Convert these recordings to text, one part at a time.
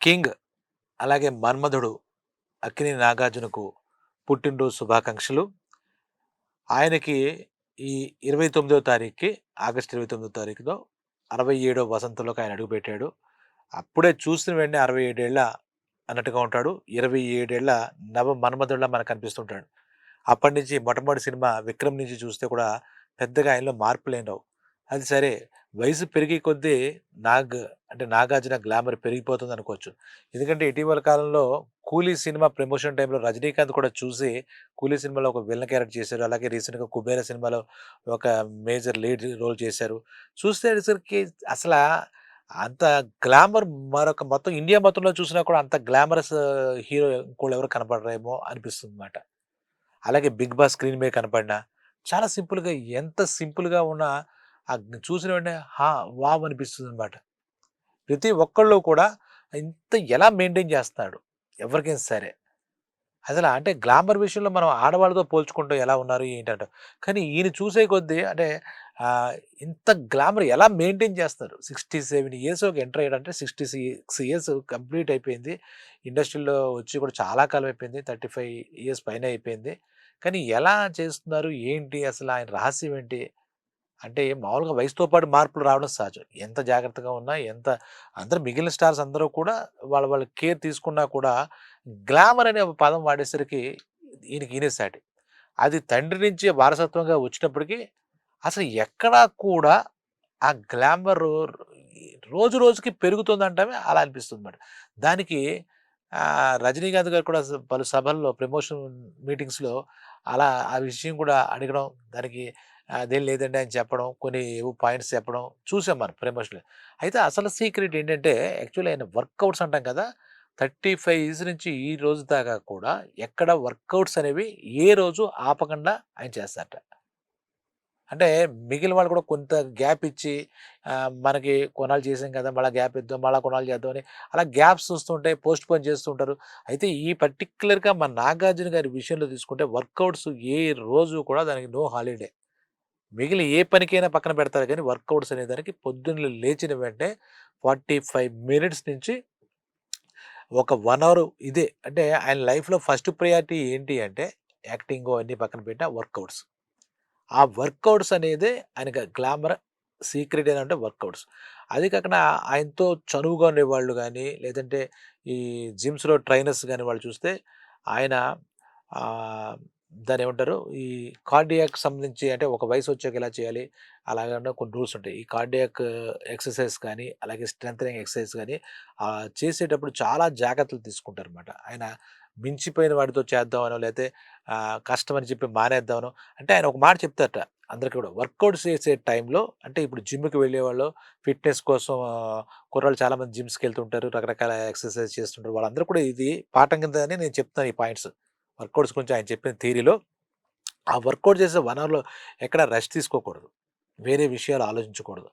King అలాగే మన్మధుడు 'అక్కినేని నాగార్జునకు' పుట్టినరోజు శుభాకాంక్షలు. ఆయనకి ఈ 29వ తారీఖుకి ఆగస్టు 29వ తారీఖులో 67వ వసంతంలోకి ఆయన అడుగుపెట్టాడు. అప్పుడే చూసిన వెంటనే 67 ఏళ్ల అన్నట్టుగా ఉంటాడు. 27 ఏళ్ల నవ మన్మధుడిలా మనకు కనిపిస్తుంటాడు. అప్పటినుంచి మొట్టమొదటి సినిమా 'విక్రమ్' నుంచి చూస్తే కూడా పెద్దగా ఆయనలో మార్పులేం రావు. అది సరే వయసు పెరిగే కొద్దీ నాగ్ అంటే నాగార్జున గ్లామర్ పెరిగిపోతుందనుకోవచ్చు. ఎందుకంటే ఇటీవల కాలంలో 'కూలీ' సినిమా ప్రమోషన్ టైమ్‌లో రజనీకాంత్ కూడా చూసి 'కూలీ' సినిమాలో ఒక విలన్ క్యారెక్టర్ చేశారు. అలాగే రీసెంట్‌గా 'కుబేర' సినిమాలో ఒక మేజర్ లీడ్ రోల్ చేశారు. చూసేసరికి అసలా అంత గ్లామర్ మరొక మొత్తం ఇండియా మొత్తంలో చూసినా కూడా అంత గ్లామరస్ హీరో ఇంకోళ్ళెవరు కనపడరేమో అనిపిస్తుందన్నమాట. అలాగే 'బిగ్ బాస్' స్క్రీన్ మీద కనపడినా, చాలా సింపుల్‌గా ఎంత సింపుల్‌గా ఉన్నా చూసిన వెంటనే వావ్! అనిపిస్తుందనమాట. ప్రతి ఒక్కళ్ళు కూడా ఎలా మెయింటైన్ చేస్తున్నాడు ఎవరికైనా సరే. అంటే గ్లామర్ విషయంలో మనం ఆడవాళ్ళతో పోల్చుకుంటూ ఎలా ఉన్నారు ఏంటంటాం. కానీ ఈయన చూసే కొద్దీ అంటే ఇంత గ్లామర్ ఎలా మెయింటైన్ చేస్తారు. 67 ఇయర్స్‌లోకి ఎంటర్ అయ్యాడంటే 66 ఇయర్స్ కంప్లీట్ అయిపోయింది. ఇండస్ట్రీలో వచ్చి కూడా చాలా కాలం అయిపోయింది. 35 ఇయర్స్ పైనే అయిపోయింది. కానీ ఎలా చేస్తున్నారు? ఏంటి అసలు ఆయన రహస్యం ఏంటి? అంటే మామూలుగా వయసుతో పాటు మార్పులు రావడం సహజం. ఎంత జాగ్రత్తగా ఉన్నా, అందరూ మిగిలిన స్టార్స్ అందరూ కూడా వాళ్ళ కేర్ తీసుకున్నా కూడా, గ్లామర్ అనే ఒక పదం వాడేసరికి ఈయనకి సాటి. అది తండ్రి నుంచి వారసత్వంగా వచ్చినప్పటికి అసలు ఎక్కడా కూడా ఆ గ్లామరు రోజు రోజుకి పెరుగుతుందంటామే అలా అనిపిస్తుందన్నమాట. దానికి 'రజనీకాంత్' గారు కూడా పలు సభల్లో ప్రమోషన్ మీటింగ్స్‌లో ఆ విషయం కూడా అడగడం, దానికి అదేం లేదండి అని చెప్పడం, కొన్ని ఏవో పాయింట్స్ చెప్పడం చూసాం మనం ప్రమోషన్‌లో. అయితే అసలు సీక్రెట్ ఏంటంటే యాక్చువల్లీ ఆయన వర్కౌట్స్ అంటాం కదా! 35 ఇయర్స్ నుంచి ఈ రోజు దాకా కూడా ఎక్కడ వర్కౌట్స్ అనేవి ఏ రోజు ఆపకుండా ఆయన చేస్తారట. అంటే మిగిలిన వాళ్ళు కూడా కొంత గ్యాప్ ఇచ్చి మనకి కొన్నాళ్ళు చేసాం కదా! మళ్ళా గ్యాప్ ఇద్దాం, మళ్ళా కొన్నాళ్ళు చేద్దాం అని అలా గ్యాప్స్ వస్తుంటాయి. పోస్ట్‌పోన్ చేస్తూ ఉంటారు. అయితే ఈ పర్టిక్యులర్‌గా మన నాగార్జున గారి విషయంలో తీసుకుంటే వర్కౌట్స్ ఏ రోజు కూడా దానికి నో హాలిడే. మిగిలిన ఏ పనికైనా పక్కన పెడతారు గానీ వర్కౌట్స్ అనే దానికి పొద్దున్న లేచిన వెంటనే 45 మినిట్స్ నుంచి ఒక 1 అవర్ ఇదే. అంటే ఆయన లైఫ్‌లో ఫస్ట్ ప్రయారిటీ ఏంటి అంటే యాక్టింగు అన్నీ పక్కన పెట్టిన వర్కౌట్స్. ఆ వర్కౌట్స్ అనేదే ఆయనకి గ్లామర్ సీక్రెట్ ఏందంటే వర్కౌట్స్. అది కాకుండా ఆయనతో చనువుగా ఉండేవాళ్ళు గానీ, లేదంటే ఈ జిమ్స్‌లో ట్రైనర్స్ గాని వాళ్ళు చూస్తే ఆయన ఆహ్, దాన్నేమంటారు? ఈ కార్డియాక్ సంబంధించి అంటే ఒక వయసొచ్చాక ఇలా చేయాలి. అలాగన్నా కొన్ని రూల్స్ ఉంటాయి. ఈ కార్డియాక్ ఎక్సర్‌సైజ్ కానీ, అలాగే స్ట్రెంథెనింగ్ ఎక్సర్‌సైజ్ గాని చేసేటప్పుడు చాలా జాగ్రత్తలు తీసుకుంటారనమాట. ఆయన మించిపోయిన వాడితో చేద్దామనో, లేతే కష్టమని చెప్పి మానేద్దామనో అంటే ఆయన ఒక మాట చెప్తారట అందరికి కూడా. వర్కౌట్స్ చేసే టైంలో అంటే ఇప్పుడు జిమ్‌కి వెళ్ళేవాళ్ళు ఫిట్‌నెస్ కోసం కుర్రాళ్ళు చాలామంది జిమ్స్‌కెళ్తుంటారు. రకరకాల ఎక్సర్‌సైజ్ చేస్తుంటారు. వాళ్ళందరూ కూడా ఇది పాఠం కిందనే నేను చెప్తున్నాను ఈ పాయింట్స్. వర్కౌట్స్ గురించి ఆయన చెప్పిన థియరీలో ఆ వర్కౌట్ చేసే 1 అవర్‌లో ఎక్కడ రెస్ట్ తీసుకోకూడదు. వేరే విషయాలు ఆలోచించకూడదు.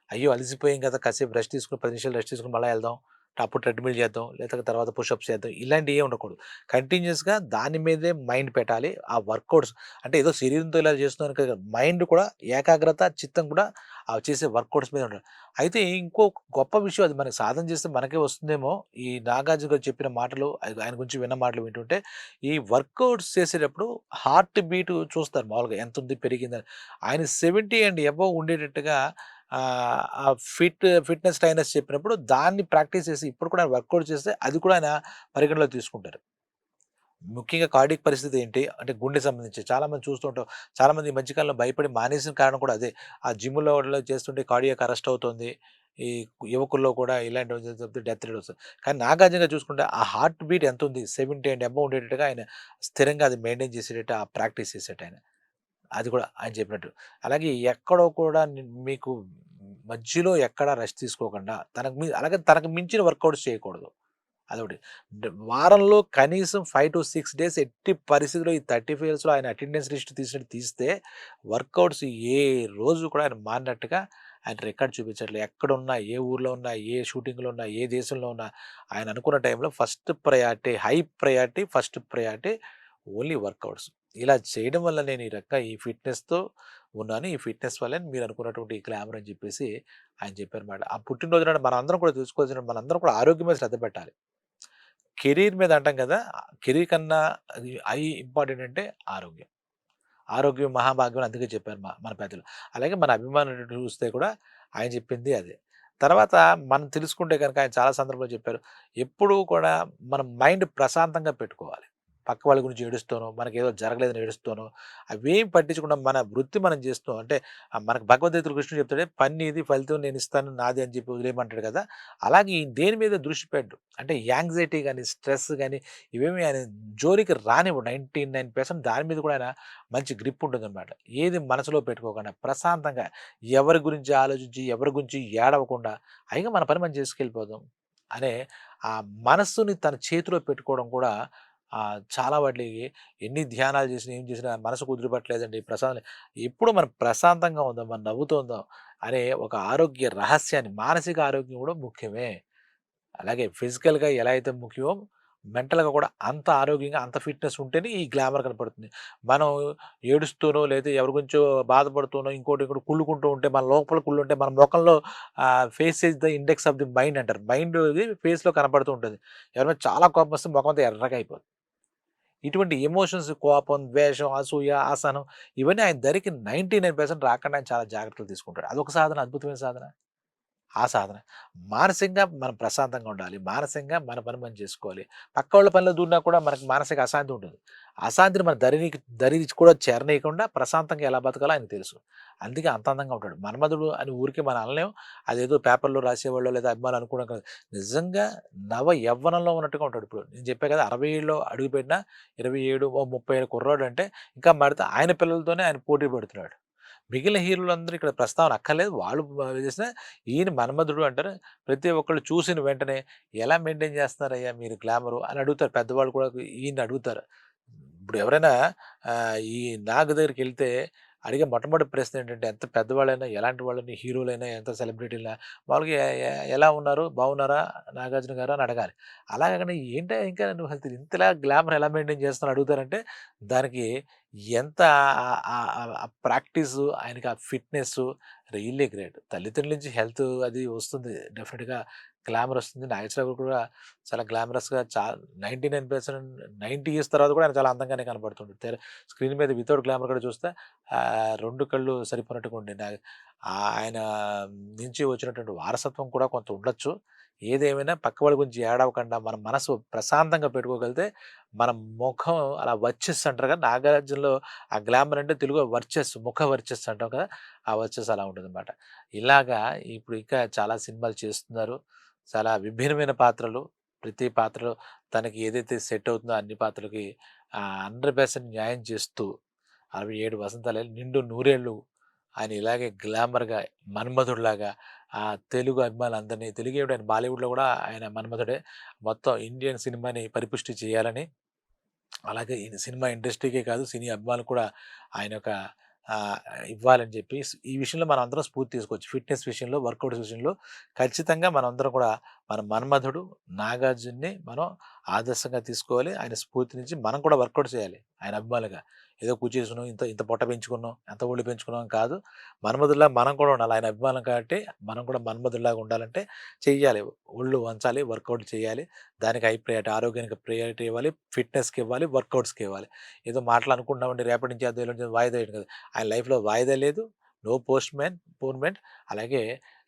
అయ్యో! అలిసిపోయాం కదా! కాసేపు రెస్ట్ తీసుకొని 10 నిమిషాలు రెస్ట్ తీసుకొని మళ్ళా ఎళ్దాం. అప్పుడు ట్రెడ్‌మిల్ చేద్దాం. లేకపోతే తర్వాత పుషప్స్ చేద్దాం. ఇలాంటివి ఏమి ఉండకూడదు. కంటిన్యూయస్‌గా దాని మీదే మైండ్ పెట్టాలి. ఆ వర్కౌట్స్ అంటే ఏదో శరీరంతో ఇలా చేస్తున్నాను కాదు. మైండ్ కూడా ఏకాగ్రత, చిత్తం కూడా చేసే వర్కౌట్స్ మీద ఉండాలి. అయితే ఇంకో గొప్ప విషయం అది మనకి సాధన చేస్తే మనకే వస్తుందేమో ఈ నాగార్జున గారు చెప్పిన మాటలు ఆయన గురించి విన్న మాటలు వింటుంటే ఈ వర్కౌట్స్ చేసేటప్పుడు హార్ట్ బీట్ చూస్తారు మామూలుగా ఎంతుంది పెరిగిందని. ఆయన 70 అండ్ అబోవ్ ఉండేటట్టుగా ఆ ఫిట్‌నెస్ ట్రైనర్స్ చెప్పినప్పుడు దాన్ని ప్రాక్టీస్ చేసి ఇప్పుడు కూడా ఆయన వర్కౌట్ చేస్తే అది కూడా ఆయన పరిగణలోకి తీసుకుంటారు. ముఖ్యంగా కార్డియాక్ పరిస్థితి ఏంటి? అంటే గుండె సంబంధించి చాలామంది చూస్తుంటాం. చాలామంది ఈ మధ్య కాలంలో భయపడి మానేసిన కారణం కూడా అదే. ఆ జిమ్‌లో వాటిలో చేస్తుంటే కార్డియాక్ అరెస్ట్ అవుతుంది. ఈ యువకుల్లో కూడా ఇలాంటివి చెప్తే డెత్ రేట్ వస్తది. కానీ నాగార్జున చూసుకుంటే ఆ హార్ట్ బీట్ ఎంతుంది? 70 అండ్ అబోవ్ ఉండేటట్టుగా ఆయన స్థిరంగా అది మెయింటైన్ చేసేటట్టు ప్రాక్టీస్ చేసేటాయన. అది కూడా ఆయన చెప్పినట్టు. అలాగే ఎక్కడో కూడా మీకు మధ్యలో ఎక్కడ రెస్ట్ తీసుకోకుండా అలాగే తనకు మించిన వర్కౌట్స్ చేయకూడదు. అదొకటి. వారంలో కనీసం 5-6 డేస్ ఎట్టి పరిస్థితిలో ఈ 35 ఇయర్స్‌లో ఆయన అటెండెన్స్ లిస్ట్ తీసినట్టు తీస్తే వర్కౌట్స్ ఏ రోజు కూడా ఆయన మానినట్టుగా ఆయన రికార్డ్ చూపించట్లేదు. ఎక్కడున్నా, ఏ ఊర్లో ఉన్నా, ఏ షూటింగ్‌లో ఉన్నా, ఏ దేశంలో ఉన్నా ఆయన అనుకున్న టైంలో first priority, high priority, first priority only workouts. ఇలా చేయడం వల్ల నేను ఈ రకంగా ఈ ఫిట్‌నెస్‌తో ఉన్నాను. ఈ ఫిట్‌నెస్ వల్లే మీరనుకున్నటువంటి గ్లామర్ అని చెప్పేసి ఆయన చెప్పారన్నమాట. ఆ పుట్టినరోజు నాడు మనందరం కూడా తెలుసుకోవాల్సిన మనందరం కూడా ఆరోగ్యం మీద శ్రద్ధ పెట్టాలి. కెరీర్ మీద అంటాం కదా! కెరీర్ కన్నా అది ఇంపార్టెంట్ అంటే ఆరోగ్యం. ఆరోగ్యం మహాభాగ్యం అని అందుకే చెప్పారు మన పెద్దలు. అలాగే మన అభిమానులు చూస్తే కూడా ఆయన చెప్పింది అదే. తర్వాత మనం తెలుసుకుంటే గనక ఆయన చాలా సందర్భాల్లో చెప్పారు. ఎప్పుడూ కూడా మన మైండ్ ప్రశాంతంగా పెట్టుకోవాలి. పక్క వాళ్ళ గురించి ఏడుస్తానో, మనకేదో జరగలేదని ఏడుస్తానో, అవేం పట్టించకుండా మన వృత్తి మనం చేస్తున్నాం. అంటే మనకు భగవద్గీతలో కృష్ణుడు చెప్తాడే "పని నీది ఫలితం నేనిస్తాను నాది" అని చెప్పి వదిలేయమంటాడు కదా! అలాగే ఈ దేని మీద దృష్టి పెట్టడు. అంటే యాంగ్జైటీ గాని, స్ట్రెస్ గాని ఇవేమి ఆయన జోలికి రానివ్వడు. 99% దాని మీద కూడా ఆయన మంచి గ్రిప్ ఉంటుందనమాట. ఏది మనసులో పెట్టుకోకుండా ప్రశాంతంగా ఎవరి గురించి ఆలోచించి, ఎవరి గురించి ఏడవకుండా అయిగా మన పని మనం చేసుకెళ్ళిపోదాం అనే ఆ మనస్సుని తన చేతిలో పెట్టుకోవడం కూడా చాలా వాటికి ఎన్ని ధ్యానాలు చేసినా, ఏం చేసినా మనసు కుదిరిపట్టలేదండి. ఎప్పుడు మనం ప్రశాంతంగా ఉందాం, మనం నవ్వుతూ ఉందాం అనే ఒక ఆరోగ్య రహస్యాన్ని మానసిక ఆరోగ్యం కూడా ముఖ్యమే. అలాగే ఫిజికల్‌గా ఎలా అయితే ముఖ్యమో, మెంటల్‌గా కూడా అంత ఆరోగ్యంగా, అంత ఫిట్‌నెస్ ఉంటేనే ఈ గ్లామర్ కనపడుతుంది. మనం ఏడుస్తూనో, లేతే ఎవరి గురించో బాధపడుతూనో, ఇంకోటి ఇంకోటి కుళ్ళుకుంటూ ఉంటే, మన లోపల కుళ్ళుంటే, మన మొఖంలో face is the index of the mind అంటారు. మైండ్‌ది ఫేస్‌లో కనపడుతూ ఉంటది. ఎవరి మీద చాలా కోపమొస్తే మొఖం అంతా ఎర్రగా అయిపోద్ది. ఇటువంటి ఎమోషన్స్ కోపం, ద్వేషం, అసూయ, అసహనం ఇవన్నీ ఆయన దరికి 99% రాకుండా ఆయన చాలా జాగ్రత్తలు తీసుకుంటాడు. అదొక సాధన, అద్భుతమైన సాధన. ఆ సాధన. మానసికంగా మనం ప్రశాంతంగా ఉండాలి. మానసికంగా మన పని మనం చేసుకోవాలి. పక్కోళ్ళ పనిలో దూరినా కూడా మనకు మానసిక అశాంతి ఉంటుంది. అశాంతిని మన దరి కూడా చేరనీయకుండా ప్రశాంతంగా ఎలా బతకాలో ఆయనకు తెలుసు. అందుకే అంత అందంగా ఉంటాడు. మన్మధుడు అని ఊరికే మనం అనలేం. అదేదో పేపర్‌లో రాసేవాళ్ళో లేదా అభిమానులు అనుకోవడం కాదు. నిజంగా నవ యవ్వనంలో ఉన్నట్టుగా ఉంటాడు. ఇప్పుడు నేను చెప్పా కదా! 60 ఏళ్ళలో అడుగుపెట్టిన 27 30 ఏళ్ల కుర్రోడంటే ఇంకా మడితే ఆయన పిల్లలతోనే ఆయన పోటీ పడుతున్నాడు. మిగిలిన హీరోలందరూ ఇక్కడ ప్రస్తావన అక్కర్లేదు. వాళ్ళు చేసినా ఈయన మన్మధుడు అంటారు. ప్రతి ఒక్కళ్ళు చూసిన వెంటనే ఎలా మెయింటైన్ చేస్తున్నారయ్యా మీరు గ్లామరు అని అడుగుతారు. పెద్దవాళ్ళు కూడా ఈయన్ని అడుగుతారు. ఇప్పుడు ఎవరైనా ఈ నాగ్ దగ్గరికెళ్తే అడిగే మొట్టమొదటి ప్రశ్న ఏంటంటే ఎంత పెద్దవాళ్ళైనా, ఎలాంటి వాళ్ళని హీరోలైనా, ఎంత సెలబ్రిటీలైనా మామూలుగా ఎలా ఉన్నారు? బాగున్నారా? నాగార్జున గారు అని అడగాలి. అలా కాకుండా ఏంటయ్యా ఇంకా నువ్వు అసలు ఇంతలా గ్లామర్ ఎలా మెయింటైన్ చేస్తున్నావు అడుగుతారంటే దానికి ఎంత ఆ ప్రాక్టీసు, ఆయనకి ఆ ఫిట్‌నెస్సు రియల్లీ గ్రేట్. తల్లిదండ్రుల నుంచి హెల్త్ అది వస్తుంది. డెఫినిట్‌గా గ్లామర్ వస్తుంది. నాగేశ్వరరావు గారు కూడా చాలా గ్లామరస్‌గా 99% 90 ఇయర్స్ తర్వాత కూడా ఆయన చాలా అందంగానే కనపడుతుంటాడు. స్క్రీన్ మీద వితౌట్ గ్లామర్ కూడా చూస్తే 2 కళ్ళు సరిపోయినట్టుగా ఉండే ఆయన నుంచి వచ్చినటువంటి వారసత్వం కూడా కొంత ఉండొచ్చు. ఏదేమైనా పక్క వాళ్ళ గురించి ఏడవకుండా మన మనసు ప్రశాంతంగా పెట్టుకోగలిగితే మన ముఖం అలా వర్చస్సు అంటారు కదా! నాగార్జునలో ఆ గ్లామర్ అంటే తెలుగులో వర్చస్సు, ముఖ వర్చస్సు అంటాం కదా! ఆ వర్చస్సు అలా ఉంటుందన్నమాట. ఇలాగా ఇప్పుడు ఇంకా చాలా సినిమాలు చేస్తున్నారు. చాలా విభిన్నమైన పాత్రలు. ప్రతి పాత్రలో తనకి ఏదైతే సెట్ అవుతుందో అన్ని పాత్రలకి 100% న్యాయం చేస్తూ 67 వసంతాలు నిండు నూరేళ్ళు ఆయన ఇలాగే గ్లామర్‌గా మన్మధుడిలాగా తెలుగు అభిమానులందరినీ తెలుగేమిటి ఆయన బాలీవుడ్‌లో కూడా ఆయన మన్మధుడే. మొత్తం ఇండియన్ సినిమాని పరిపుష్టి చేయాలని అలాగే ఈ సినిమా ఇండస్ట్రీకే కాదు, సినీ అభిమానులు కూడా ఆయన యొక్క ఆహ్, ఇవ్వాలని చెప్పి ఈ విషయంలో మనందరం స్ఫూర్తి తీసుకోవచ్చు. ఫిట్‌నెస్ విషయంలో, వర్కౌట్స్ విషయంలో ఖచ్చితంగా మనందరం కూడా మన మన్మధుడు నాగార్జునని మనం ఆదర్శంగా తీసుకోవాలి. ఆయన స్ఫూర్తి నుంచి మనం కూడా వర్కౌట్ చేయాలి ఆయన అభిమానులుగా. ఏదో కూర్చేసుకున్నాం, ఇంత ఇంత పొట్ట పెంచుకున్నాం, ఎంత ఒళ్ళు పెంచుకున్నాం కాదు. మన్మధుడిలా మనం కూడా ఉండాలి. ఆయన అభిమానం కాబట్టి మనం కూడా మన్మధుడిలాగా ఉండాలంటే చెయ్యాలి. ఒళ్ళు వంచాలి, వర్కౌట్ చేయాలి. దానికి హై ప్రయారిటీ ఆరోగ్యానికి ప్రయారిటీ ఇవ్వాలి. ఫిట్‌నెస్‌కి ఇవ్వాలి. వర్కౌట్స్‌కి ఇవ్వాలి. ఏదో మాటలు అనుకుంటున్నామండి రేపటి నుంచి చేద్దాం, ఎల్లుండి వాయిదా వేయడం కాదు. ఆయన లైఫ్‌లో వాయిదా లేదు. నో పోన్‌మెంట్ అలాగే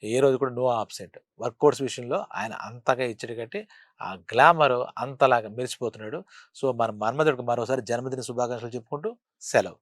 ఏ రోజు కూడా నో అబ్సెంట్. వర్కౌట్స్ విషయంలో ఆయన అంతగా ఇచ్చాడు కాబట్టి ఆ గ్లామర్ అంతలాగా మెరిసిపోతున్నాడు. సో, మన మన్మధుడికి మరోసారి జన్మదిన శుభాకాంక్షలు చెప్పుకుంటూ సెలవు.